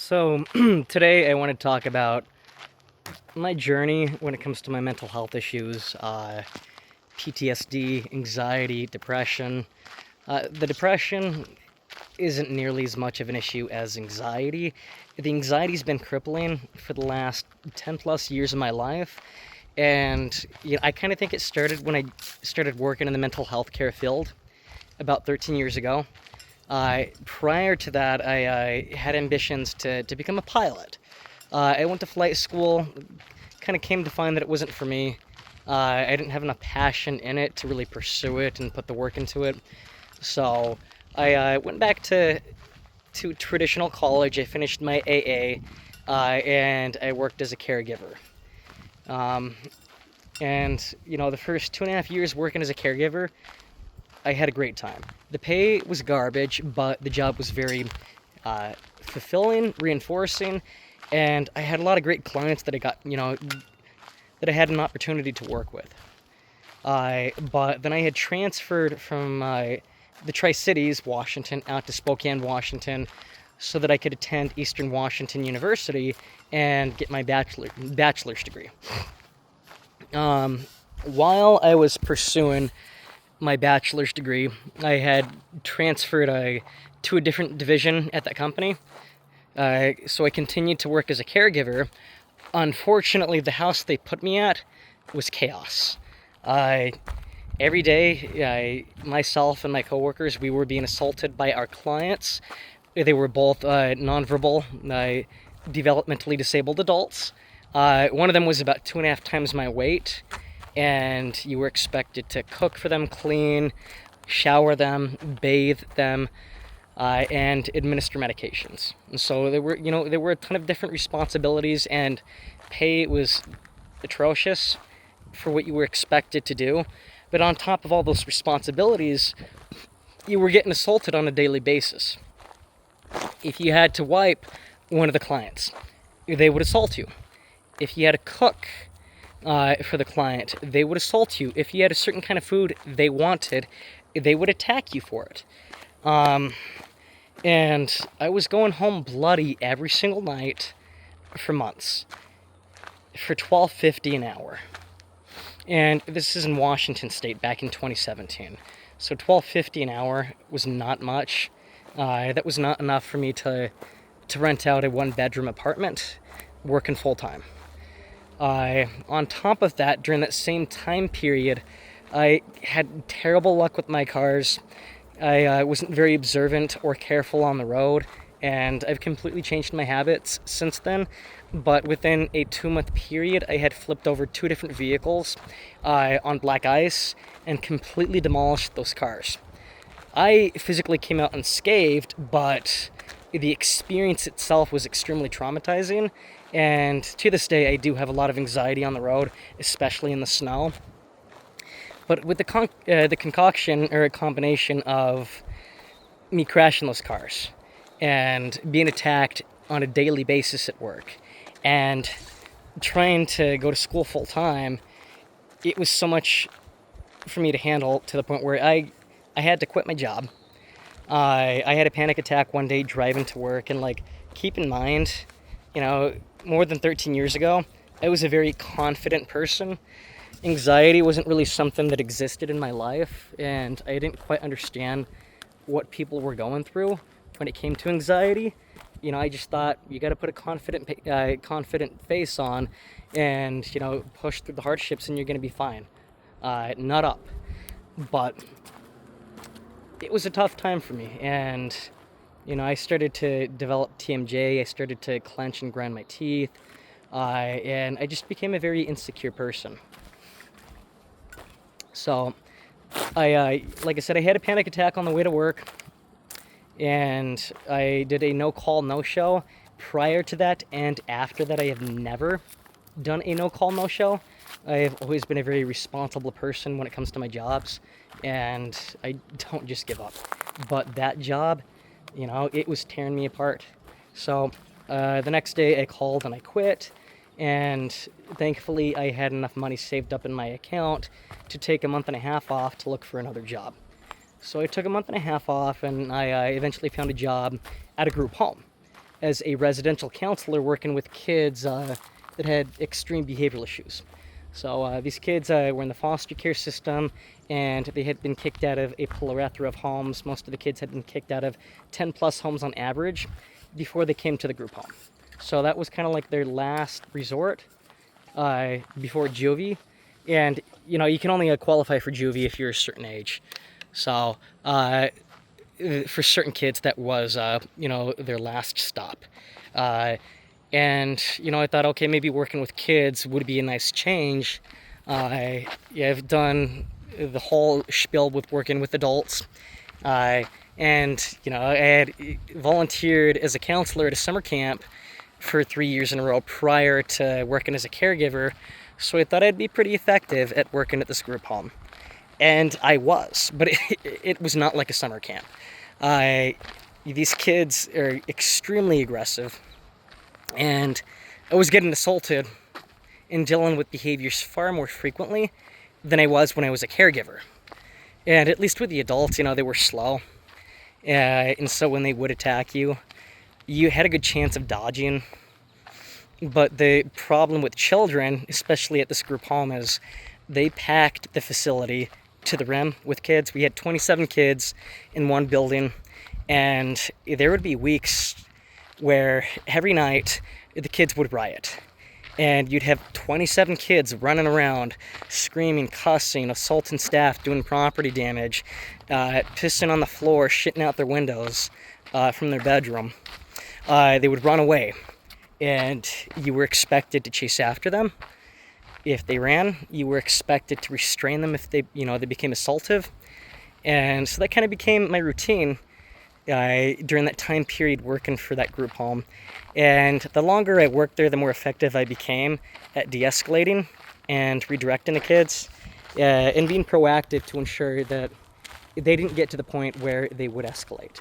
So, today I want to talk about my journey when it comes to my mental health issues, PTSD, anxiety, depression. The depression isn't nearly as much of an issue as anxiety. The anxiety's been crippling for the last 10 plus years of my life. And I kind of think it started when I started working in the mental health care field about 13 years ago. Prior to that, I had ambitions to become a pilot. I went to flight school, kind of came to find that it wasn't for me. I didn't have enough passion in it to really pursue it and put the work into it. So I went back to traditional college. I finished my AA, and I worked as a caregiver. Um, and the first 2.5 years working as a caregiver, I had a great time. The pay was garbage, but the job was very fulfilling, reinforcing, and I had a lot of great clients that that I had an opportunity to work with. But then I had transferred from the Tri-Cities, Washington, out to Spokane, Washington, so that I could attend Eastern Washington University and get my bachelor's degree. While I was pursuing my bachelor's degree, I had transferred to a different division at that company. So I continued to work as a caregiver. Unfortunately, the house they put me at was chaos. Every day, myself and my coworkers, we were being assaulted by our clients. They were both nonverbal, developmentally disabled adults. One of them was about 2.5 times my weight, and you were expected to cook for them, clean, shower them, bathe them, and administer medications. And so there were a ton of different responsibilities, and pay was atrocious for what you were expected to do. But on top of all those responsibilities, you were getting assaulted on a daily basis. If you had to wipe one of the clients, they would assault you. If you had to cook for the client, they would assault you. If you had a certain kind of food they wanted, they would attack you for it. And I was going home bloody every single night for months for $12.50 an hour. And this is in Washington State back in 2017. So $12.50 an hour was not much. That was not enough for me to rent out a one-bedroom apartment working full-time. On top of that, during that same time period, I had terrible luck with my cars. I wasn't very observant or careful on the road, and I've completely changed my habits since then. But within a 2-month period, I had flipped over 2 different vehicles on black ice and completely demolished those cars. I physically came out unscathed, but the experience itself was extremely traumatizing. And to this day, I do have a lot of anxiety on the road, especially in the snow. But with the concoction or a combination of me crashing those cars and being attacked on a daily basis at work and trying to go to school full time, it was so much for me to handle to the point where I had to quit my job. I had a panic attack one day driving to work, and keep in mind, more than 13 years ago, I was a very confident person. Anxiety wasn't really something that existed in my life, and I didn't quite understand what people were going through when it came to anxiety. I just thought you got to put a confident face on, and push through the hardships, and you're going to be fine. Nut up. But it was a tough time for me, and I started to develop TMJ. I started to clench and grind my teeth, and I just became a very insecure person. So, like I said, I had a panic attack on the way to work, and I did a no-call, no-show. Prior to that and after that, I have never done a no-call, no-show. I have always been a very responsible person when it comes to my jobs, and I don't just give up. But that job, it was tearing me apart. So the next day I called and I quit, and thankfully I had enough money saved up in my account to take a month and a half off to look for another job. So I took a month and a half off, and I eventually found a job at a group home. as a residential counselor working with kids that had extreme behavioral issues. So these kids were in the foster care system, and they had been kicked out of a plethora of homes. Most of the kids had been kicked out of 10 plus homes on average before they came to the group home. So that was kind of like their last resort before juvie. And, you know, you can only qualify for juvie if you're a certain age. So for certain kids, that was, you know, their last stop. And, you know, I thought, okay, maybe working with kids would be a nice change. I've done the whole spiel with working with adults. And, you know, I had volunteered as a counselor at a summer camp for 3 years in a row prior to working as a caregiver. So I thought I'd be pretty effective at working at this group home. And I was, but it was not like a summer camp. These kids are extremely aggressive, and I was getting assaulted and dealing with behaviors far more frequently than I was when I was a caregiver. And at least with the adults, you know, they were slow. And so when they would attack you, you had a good chance of dodging. But the problem with children, especially at this group home, is they packed the facility to the rim with kids. We had 27 kids in one building, and there would be weeks where every night the kids would riot. And you'd have 27 kids running around, screaming, cussing, assaulting staff, doing property damage, pissing on the floor, shitting out their windows from their bedroom. They would run away, and you were expected to chase after them. If they ran, you were expected to restrain them if they, you know, they became assaultive. And so that kind of became my routine during that time period working for that group home. And the longer I worked there, the more effective I became at de-escalating and redirecting the kids and being proactive to ensure that they didn't get to the point where they would escalate.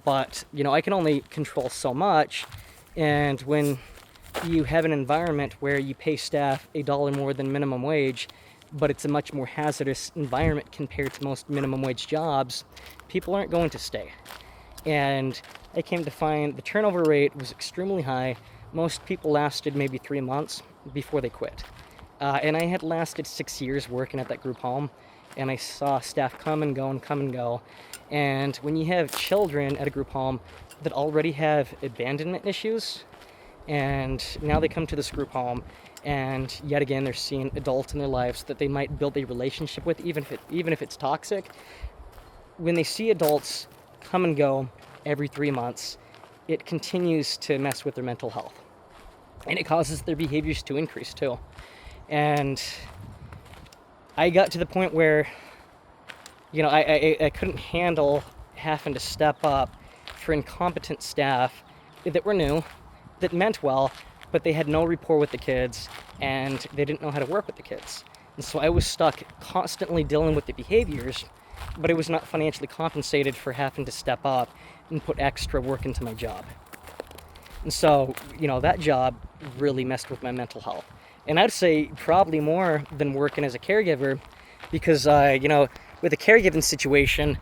But, you know, I can only control so much. And when you have an environment where you pay staff $1 more than minimum wage, but it's a much more hazardous environment compared to most minimum wage jobs, people aren't going to stay. And I came to find the turnover rate was extremely high. Most people lasted maybe 3 months before they quit. And I had lasted 6 years working at that group home, and I saw staff come and go and come and go. And when you have children at a group home that already have abandonment issues, and now they come to this group home, and yet again they're seeing adults in their lives that they might build a relationship with, even if it's toxic. When they see adults come and go every 3 months, it continues to mess with their mental health, and it causes their behaviors to increase too. And I got to the point where, you know, I couldn't handle having to step up for incompetent staff that were new, that meant well, but they had no rapport with the kids, and they didn't know how to work with the kids. And so I was stuck constantly dealing with the behaviors, but I was not financially compensated for having to step up and put extra work into my job. And so, you know, that job really messed with my mental health. And I'd say probably more than working as a caregiver, because, you know, with a caregiving situation,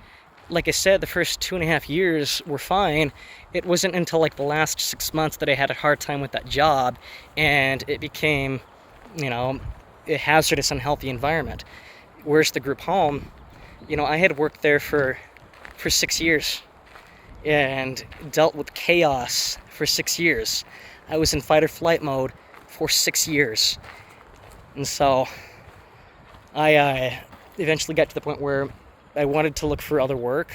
like I said, the first 2.5 years were fine. It wasn't until like the last 6 months that I had a hard time with that job, and it became, you know, a hazardous, unhealthy environment. Whereas the group home, you know, I had worked there for 6 years and dealt with chaos for 6 years. I was in fight or flight mode for 6 years. And so I eventually got to the point where I wanted to look for other work,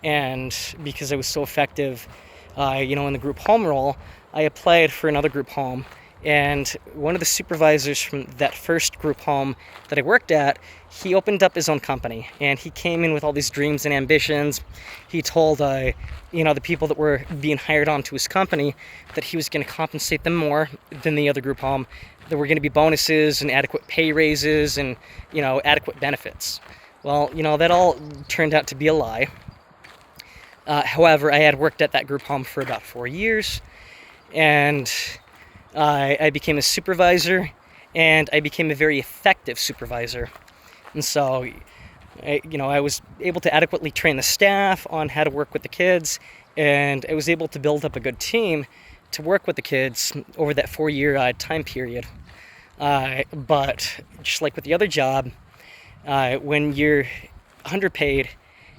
and because I was so effective, you know, in the group home role, I applied for another group home. And one of the supervisors from that first group home that I worked at, he opened up his own company, and he came in with all these dreams and ambitions. He told, you know, the people that were being hired onto his company that he was going to compensate them more than the other group home. There were going to be bonuses and adequate pay raises and, you know, adequate benefits. Well, you know, that all turned out to be a lie. However, I had worked at that group home for about 4 years, and I became a supervisor, and I became a very effective supervisor. And so I was able to adequately train the staff on how to work with the kids, and I was able to build up a good team to work with the kids over that 4-year time period. But just like with the other job, when you're underpaid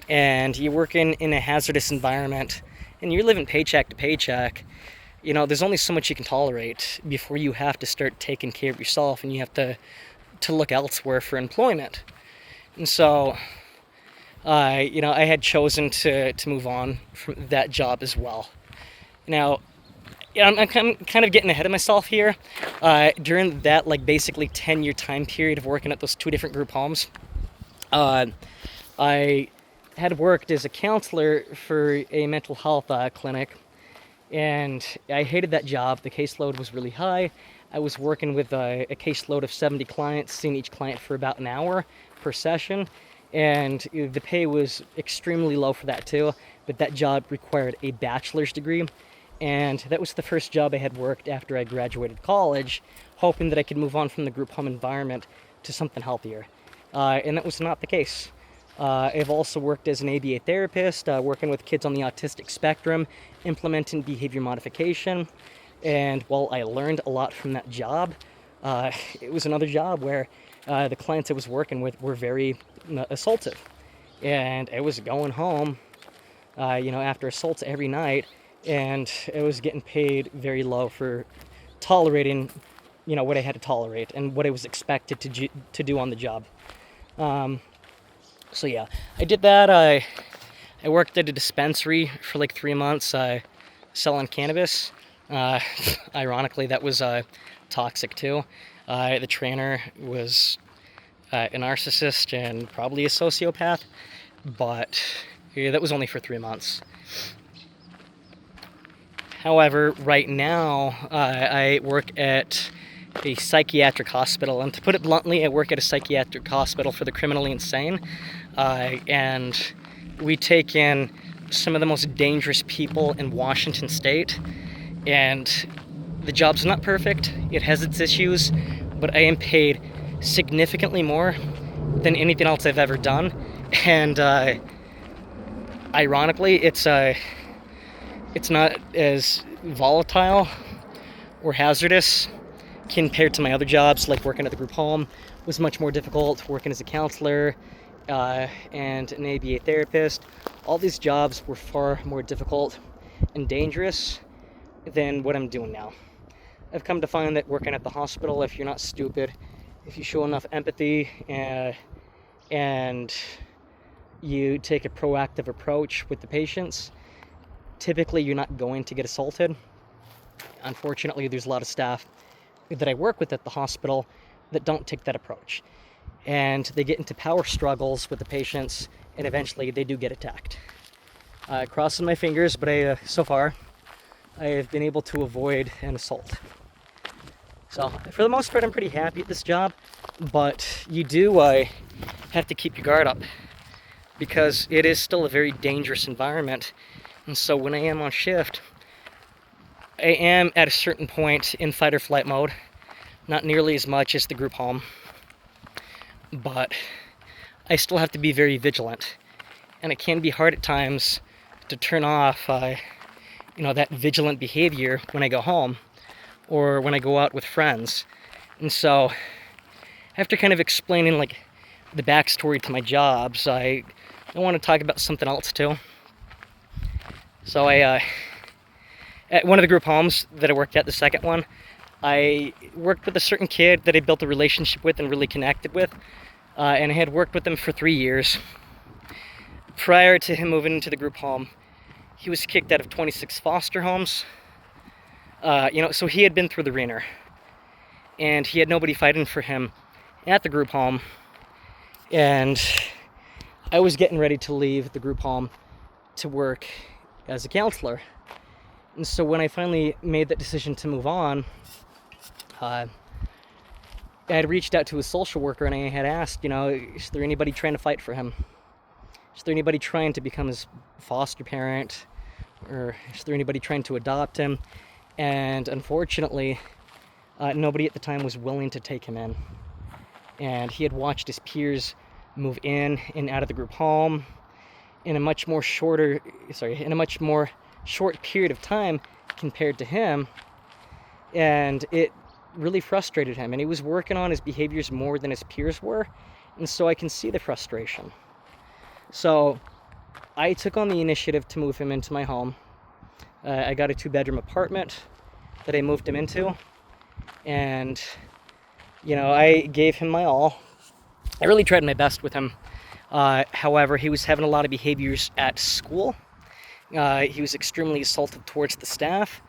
and you're working in a hazardous environment and you're living paycheck to paycheck, there's only so much you can tolerate before you have to start taking care of yourself and you have to look elsewhere for employment. And so, I had chosen to move on from that job as well. Now, I'm kind of getting ahead of myself here. During that, basically 10-year time period of working at those 2 different group homes, I had worked as a counselor for a mental health clinic, and I hated that job. The caseload was really high. I was working with a caseload of 70 clients, seeing each client for about an hour per session, and the pay was extremely low for that too, but that job required a bachelor's degree, and that was the first job I had worked after I graduated college, hoping that I could move on from the group home environment to something healthier, and that was not the case. I've also worked as an ABA therapist, working with kids on the autistic spectrum, implementing behavior modification. And while I learned a lot from that job, it was another job where the clients I was working with were very assaultive. And I was going home, after assaults every night, and I was getting paid very low for tolerating, what I had to tolerate and what I was expected to do on the job. So yeah, I did that. I worked at a dispensary for 3 months, selling cannabis. Ironically, that was toxic too. The trainer was a narcissist and probably a sociopath, but that was only for 3 months. However, right now, I work at a psychiatric hospital, and to put it bluntly, I work at a psychiatric hospital for the criminally insane, and we take in some of the most dangerous people in Washington State, and the job's not perfect, it has its issues, but I am paid significantly more than anything else I've ever done, and ironically, it's not as volatile or hazardous compared to my other jobs, like working at the group home was much more difficult, working as a counselor and an ABA therapist. All these jobs were far more difficult and dangerous than what I'm doing now. I've come to find that working at the hospital, if you're not stupid, if you show enough empathy and you take a proactive approach with the patients, typically you're not going to get assaulted. Unfortunately, there's a lot of staff that I work with at the hospital that don't take that approach, and they get into power struggles with the patients, and eventually they do get attacked. Crossing my fingers, but so far I have been able to avoid an assault. So for the most part, I'm pretty happy at this job, but you do have to keep your guard up because it is still a very dangerous environment. And so when I am on shift, I am at a certain point in fight or flight mode, not nearly as much as the group home, but I still have to be very vigilant, and it can be hard at times to turn off that vigilant behavior when I go home or when I go out with friends. And so after kind of explaining the backstory to my jobs, I want to talk about something else too. So at one of the group homes that I worked at, the second one, I worked with a certain kid that I built a relationship with and really connected with, and I had worked with him for 3 years. Prior to him moving into the group home, he was kicked out of 26 foster homes. So he had been through the ringer, and he had nobody fighting for him at the group home, and I was getting ready to leave the group home to work as a counselor. And so when I finally made that decision to move on, I had reached out to a social worker and I had asked, is there anybody trying to fight for him? Is there anybody trying to become his foster parent? Or is there anybody trying to adopt him? And unfortunately, nobody at the time was willing to take him in. And he had watched his peers move in and out of the group home in a much more short period of time compared to him, and it really frustrated him, and he was working on his behaviors more than his peers were, and so I can see the frustration. So I took on the initiative to move him into my home. I got a 2-bedroom apartment that I moved him into, and I gave him my all. I really tried my best with him. However, he was having a lot of behaviors at school. He was extremely assaultive towards the staff,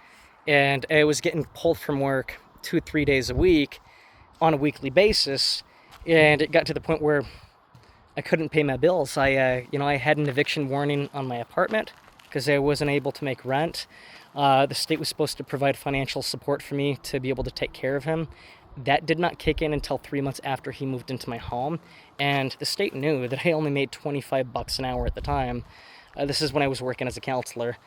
and I was getting pulled from work 2-3 days a week on a weekly basis, and it got to the point where I couldn't pay my bills. I had an eviction warning on my apartment because I wasn't able to make rent. The state was supposed to provide financial support for me to be able to take care of him. That did not kick in until 3 months after he moved into my home, and the state knew that I only made $25 an hour at the time. This is when I was working as a counselor,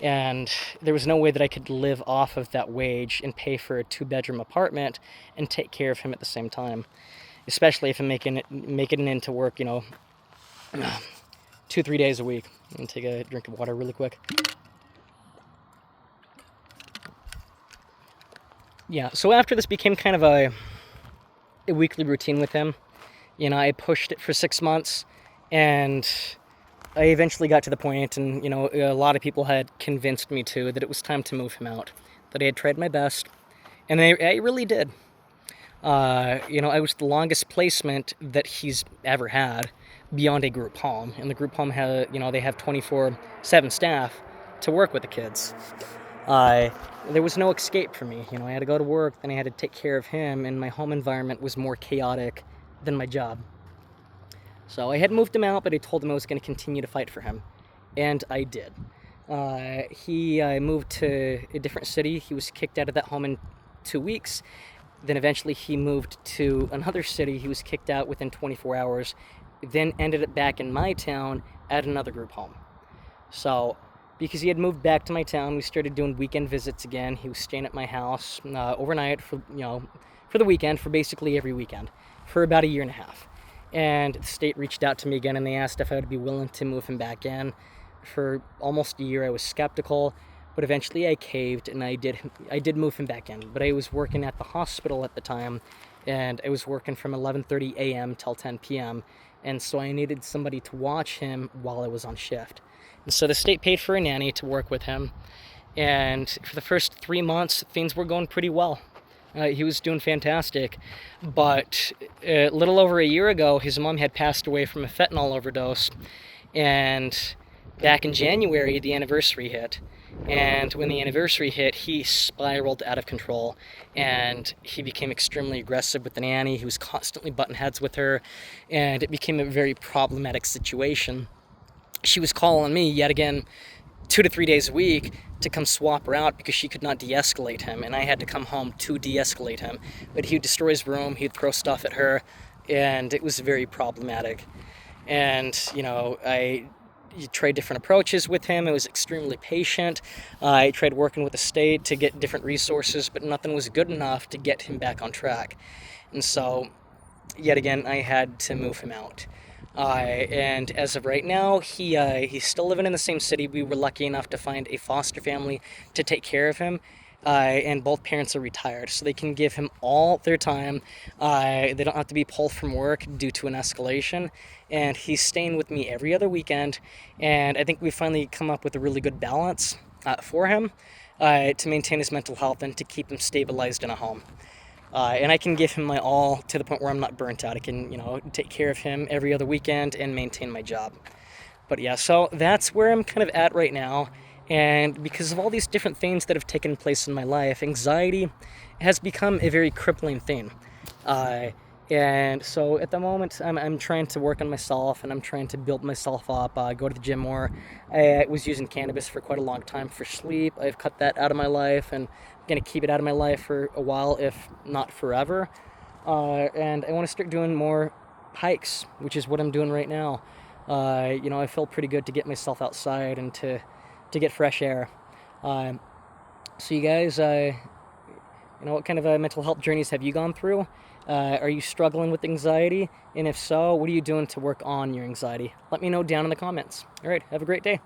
and there was no way that I could live off of that wage and pay for a 2-bedroom apartment and take care of him at the same time, especially if I'm making it into work, 2-3 days a week. I'm gonna take a drink of water really quick. Yeah, so after this became kind of a weekly routine with him, I pushed it for 6 months, and I eventually got to the point, and a lot of people had convinced me too that it was time to move him out, that I had tried my best, and I really did. I was the longest placement that he's ever had beyond a group home, and the group home they have 24/7 staff to work with the kids. There was no escape for me. I had to go to work, then I had to take care of him, and my home environment was more chaotic than my job. So I had moved him out, but I told him I was going to continue to fight for him, and I did. He moved to a different city. He was kicked out of that home in 2 weeks. Then eventually he moved to another city. He was kicked out within 24 hours, then ended up back in my town at another group home. So because he had moved back to my town, we started doing weekend visits again. He was staying at my house overnight for the weekend, for basically every weekend, for about a year and a half. And the state reached out to me again, and they asked if I would be willing to move him back in. For almost a year, I was skeptical, but eventually I caved, and I did move him back in. But I was working at the hospital at the time, and I was working from 11:30 a.m. till 10 p.m., and so I needed somebody to watch him while I was on shift. And so the state paid for a nanny to work with him, and for the first 3 months, things were going pretty well. He was doing fantastic, but a little over a year ago, his mom had passed away from a fentanyl overdose, and back in January, the anniversary hit. And when the anniversary hit, he spiraled out of control, and he became extremely aggressive with the nanny. He was constantly butting heads with her, and it became a very problematic situation. She was calling me yet again 2 to 3 days a week to come swap her out because she could not de-escalate him, and I had to come home to de-escalate him. But he would destroy his room, he'd throw stuff at her, and it was very problematic. And I tried different approaches with him. I was extremely patient. I tried working with the state to get different resources, but nothing was good enough to get him back on track. And so, yet again, I had to move him out. And as of right now, he's still living in the same city. We were lucky enough to find a foster family to take care of him. And both parents are retired, so they can give him all their time. They don't have to be pulled from work due to an escalation. And he's staying with me every other weekend. And I think we finally come up with a really good balance for him to maintain his mental health and to keep him stabilized in a home. And I can give him my all to the point where I'm not burnt out. I can, take care of him every other weekend and maintain my job. But yeah, so that's where I'm kind of at right now. And because of all these different things that have taken place in my life, anxiety has become a very crippling thing. And so at the moment, I'm trying to work on myself, and I'm trying to build myself up, go to the gym more. I was using cannabis for quite a long time for sleep. I've cut that out of my life, and I'm going to keep it out of my life for a while, if not forever. And I want to start doing more hikes, which is what I'm doing right now. I feel pretty good to get myself outside and to get fresh air. So you guys, what kind of mental health journeys have you gone through? Are you struggling with anxiety? And if so, what are you doing to work on your anxiety? Let me know down in the comments. All right, have a great day.